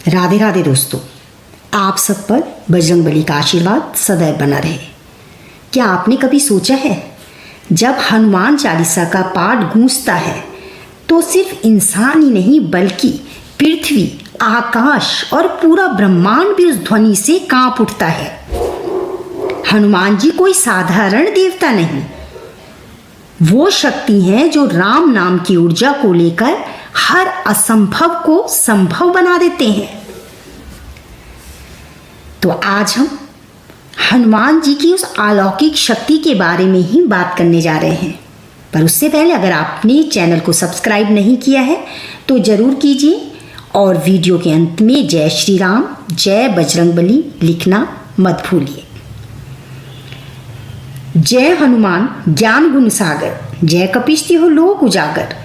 राधे राधे दोस्तों, आप सब पर बजरंगबली का आशीर्वाद सदैव बना रहे। क्या आपने कभी सोचा है, जब हनुमान चालीसा का पाठ गूंजता है तो सिर्फ इंसान ही नहीं बल्कि पृथ्वी, आकाश और पूरा ब्रह्मांड भी उस ध्वनि से कांप उठता है। हनुमान जी कोई साधारण देवता नहीं, वो शक्ति हैं जो राम नाम की ऊर्जा को लेकर हर असंभव को संभव बना देते हैं। तो आज हम हनुमान जी की उस अलौकिक शक्ति के बारे में ही बात करने जा रहे हैं। पर उससे पहले अगर आपने चैनल को सब्सक्राइब नहीं किया है तो जरूर कीजिए और वीडियो के अंत में जय श्री राम, जय बजरंगबली लिखना मत भूलिए। जय हनुमान ज्ञान गुण सागर, जय कपीश तिहुँ लोक उजागर।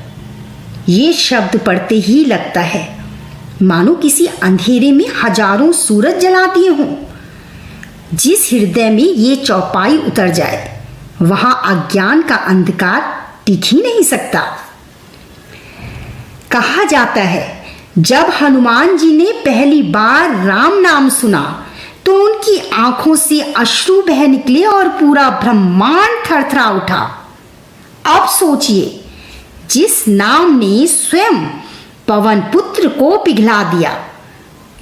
ये शब्द पढ़ते ही लगता है मानो किसी अंधेरे में हजारों सूरज जला दिए हों। जिस हृदय में ये चौपाई उतर जाए वहां अज्ञान का अंधकार टिक ही नहीं सकता। कहा जाता है जब हनुमान जी ने पहली बार राम नाम सुना तो उनकी आंखों से अश्रु बह निकले और पूरा ब्रह्मांड थरथरा उठा। अब सोचिए, जिस नाम ने स्वयं पवन पुत्र को पिघला दिया,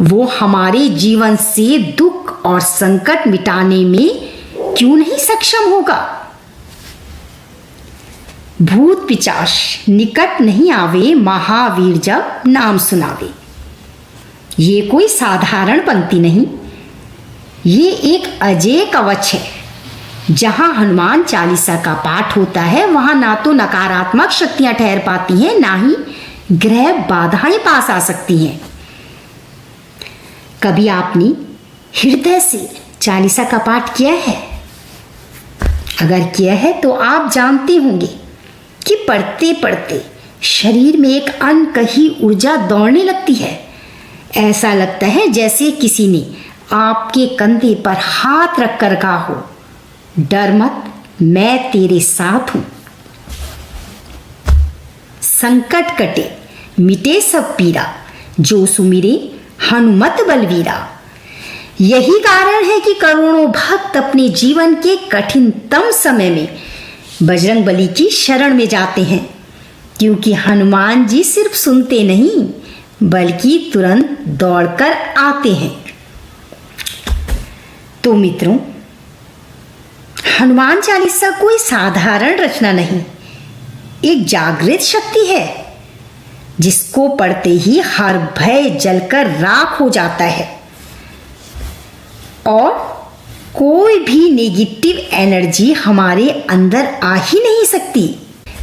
वो हमारे जीवन से दुख और संकट मिटाने में क्यों नहीं सक्षम होगा। भूत पिशाच निकट नहीं आवे, महावीर जब नाम सुनावे। ये कोई साधारण पंक्ति नहीं, ये एक अजय कवच है। जहां हनुमान चालीसा का पाठ होता है वहां ना तो नकारात्मक शक्तियां ठहर पाती हैं, ना ही ग्रह बाधाएं पास आ सकती हैं। कभी आपने हृदय से चालीसा का पाठ किया है? अगर किया है तो आप जानते होंगे कि पढ़ते पढ़ते शरीर में एक अनकही ऊर्जा दौड़ने लगती है। ऐसा लगता है जैसे किसी ने आपके कंधे पर हाथ रख कर कहा हो, डर मत, मैं तेरे साथ हूं। संकट कटे मिटे सब पीरा, जो सुमिरे हनुमत बलवीरा। यही कारण है कि करोड़ों भक्त अपने जीवन के कठिनतम समय में बजरंगबली की शरण में जाते हैं, क्योंकि हनुमान जी सिर्फ सुनते नहीं बल्कि तुरंत दौड़कर आते हैं। तो मित्रों, हनुमान चालीसा कोई साधारण रचना नहीं, एक जागृत शक्ति है जिसको पढ़ते ही हर भय जलकर राख हो जाता है और कोई भी नेगेटिव एनर्जी हमारे अंदर आ ही नहीं सकती।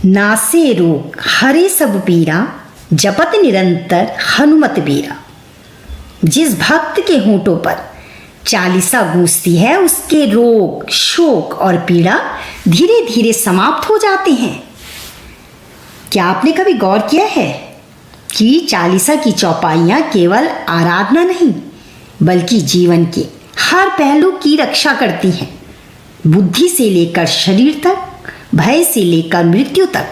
नासे रोग हरे सब पीरा, जपत निरंतर हनुमत बीरा। जिस भक्त के होंठों पर चालीसा गूंजती है उसके रोग, शोक और पीड़ा धीरे धीरे समाप्त हो जाते हैं। क्या आपने कभी गौर किया है कि चालीसा की चौपाइयां केवल आराधना नहीं बल्कि जीवन के हर पहलू की रक्षा करती हैं। बुद्धि से लेकर शरीर तक, भय से लेकर मृत्यु तक,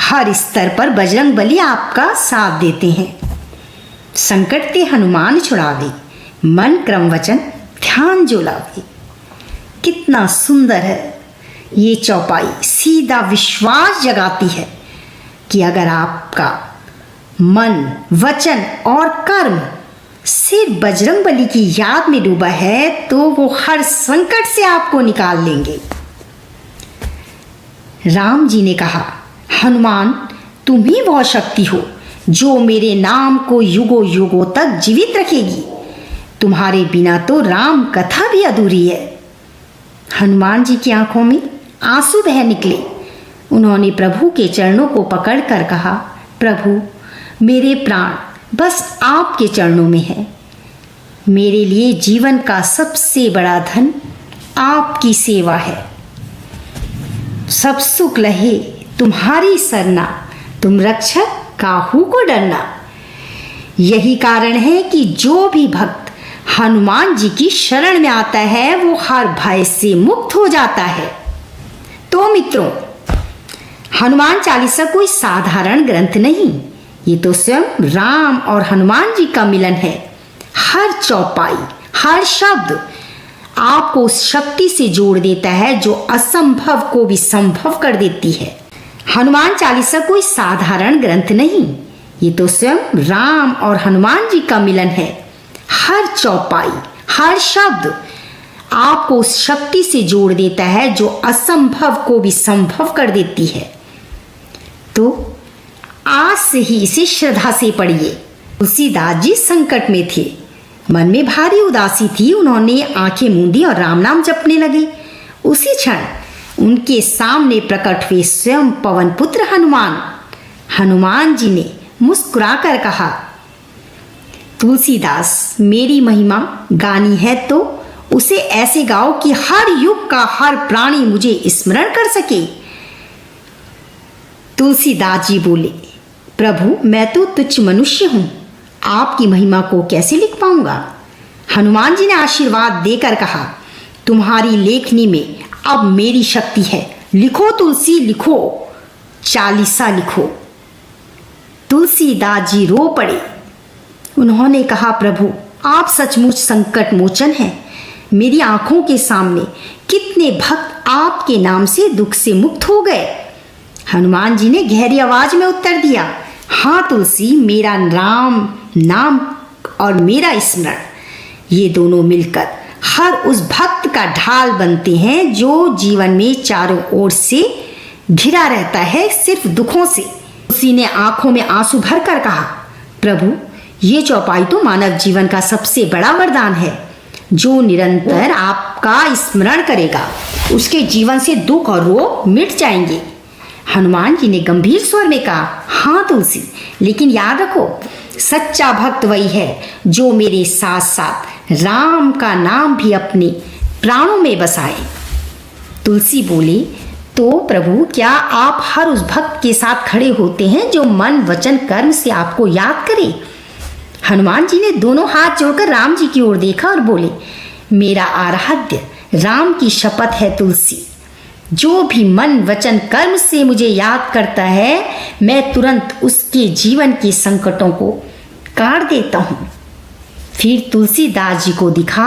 हर स्तर पर बजरंगबली आपका साथ देते हैं। संकट ते हनुमान छुड़ावे, मन क्रम वचन ध्यान जो लावे। कितना सुंदर है ये चौपाई, सीधा विश्वास जगाती है कि अगर आपका मन, वचन और कर्म सिर्फ बजरंगबली की याद में डूबा है तो वो हर संकट से आपको निकाल लेंगे। राम जी ने कहा, हनुमान तुम ही वह शक्ति हो जो मेरे नाम को युगों युगों तक जीवित रखेगी। तुम्हारे बिना तो राम कथा भी अधूरी है। हनुमान जी की आंखों में आंसू बह निकले। उन्होंने प्रभु के चरणों को पकड़कर कहा, प्रभु मेरे प्राण बस आपके चरणों में है। मेरे लिए जीवन का सबसे बड़ा धन आपकी सेवा है। सब सुख लहे तुम्हारी सरना, तुम रक्षक काहू को डरना। यही कारण है कि जो भी भक्त हनुमान जी की शरण में आता है वो हर भय से मुक्त हो जाता है। तो मित्रों, हनुमान चालीसा कोई साधारण ग्रंथ नहीं, ये तो स्वयं राम और हनुमान जी का मिलन है। हर चौपाई, हर शब्द आपको उस शक्ति से जोड़ देता है जो असंभव को भी संभव कर देती है। हनुमान चालीसा कोई साधारण ग्रंथ नहीं, ये तो स्वयं राम और हनुमान जी का मिलन है। हर चौपाई, हर शब्द आपको उस शक्ति से जोड़ देता है जो असंभव को भी संभव कर देती है। तो आज से ही इसे श्रद्धा से पढ़िए। तुलसीदास जी संकट में थे, मन में भारी उदासी थी। उन्होंने आंखें मूंदी और राम नाम जपने लगे। उसी क्षण उनके सामने प्रकट हुए स्वयं पवन पुत्र हनुमान। हनुमान जी ने मुस्कुराकर कहा, तुलसीदास, मेरी महिमा गानी है तो उसे ऐसे गाओ कि हर युग का हर प्राणी मुझे स्मरण कर सके। तुलसीदास जी बोले, प्रभु, मैं तो तुच्छ मनुष्य हूं, आपकी महिमा को कैसे लिख पाऊंगा। हनुमान जी ने आशीर्वाद देकर कहा, तुम्हारी लेखनी में अब मेरी शक्ति है। लिखो तुलसी, लिखो, चालीसा लिखो। तुलसीदास जी रो पड़े। उन्होंने कहा, प्रभु, आप सचमुच संकट मोचन हैं। मेरी आंखों के सामने कितने भक्त आपके नाम से दुख से मुक्त हो गए। हनुमान जी ने गहरी आवाज में उत्तर दिया, हाँ तुलसी, मेरा राम नाम और मेरा स्मरण, ये दोनों मिलकर हर उस भक्त का ढाल बनते हैं जो जीवन में चारों ओर से घिरा रहता है सिर्फ दुखों से। तुलसी ने आंखों में आंसू भरकर कहा, प्रभु, ये चौपाई तो मानव जीवन का सबसे बड़ा वरदान है। जो निरंतर आपका स्मरण करेगा उसके जीवन से दुख और रोग मिट जाएंगे। हनुमान जी ने गंभीर स्वर में कहा, हाँ तुलसी, लेकिन याद रखो, सच्चा भक्त वही है जो मेरे साथ साथ राम का नाम भी अपने प्राणों में बसाए। तुलसी बोली, तो प्रभु, क्या आप हर उस भक्त के साथ खड़े होते हैं जो मन वचन कर्म से आपको याद करे। हनुमान जी ने दोनों हाथ जोड़कर राम जी की ओर देखा और बोले, मेरा आराध्य राम की शपथ है तुलसी, जो भी मन वचन कर्म से मुझे याद करता है, मैं तुरंत उसके जीवन के संकटों को काट देता हूँ। फिर तुलसीदास जी को दिखा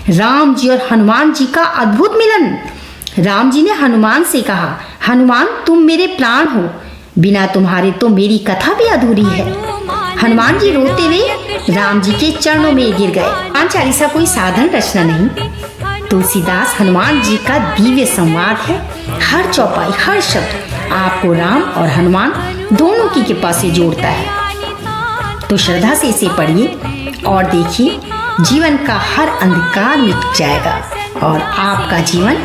राम जी और हनुमान जी का अद्भुत मिलन। राम जी ने हनुमान से कहा, हनुमान, तुम मेरे प्राण हो, बिना तुम्हारे तो मेरी कथा भी अधूरी है। हनुमान जी रोते हुए राम जी के चरणों में गिर गए। हनुमान चालीसा कोई साधारण रचना नहीं, तुलसीदास हनुमान जी का दिव्य संवाद है। हर चौपाई, हर शब्द आपको राम और हनुमान दोनों की कृपा से जोड़ता है। तो श्रद्धा से इसे पढ़िए और देखिए, जीवन का हर अंधकार मिट जाएगा और आपका जीवन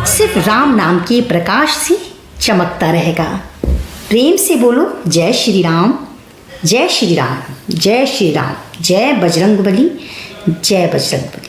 सिर्फ राम नाम के प्रकाश से चमकता रहेगा। प्रेम से बोलो, जय श्री राम, जय श्री राम, जय श्री राम, जय बजरंगबली, जय बजरंगबली।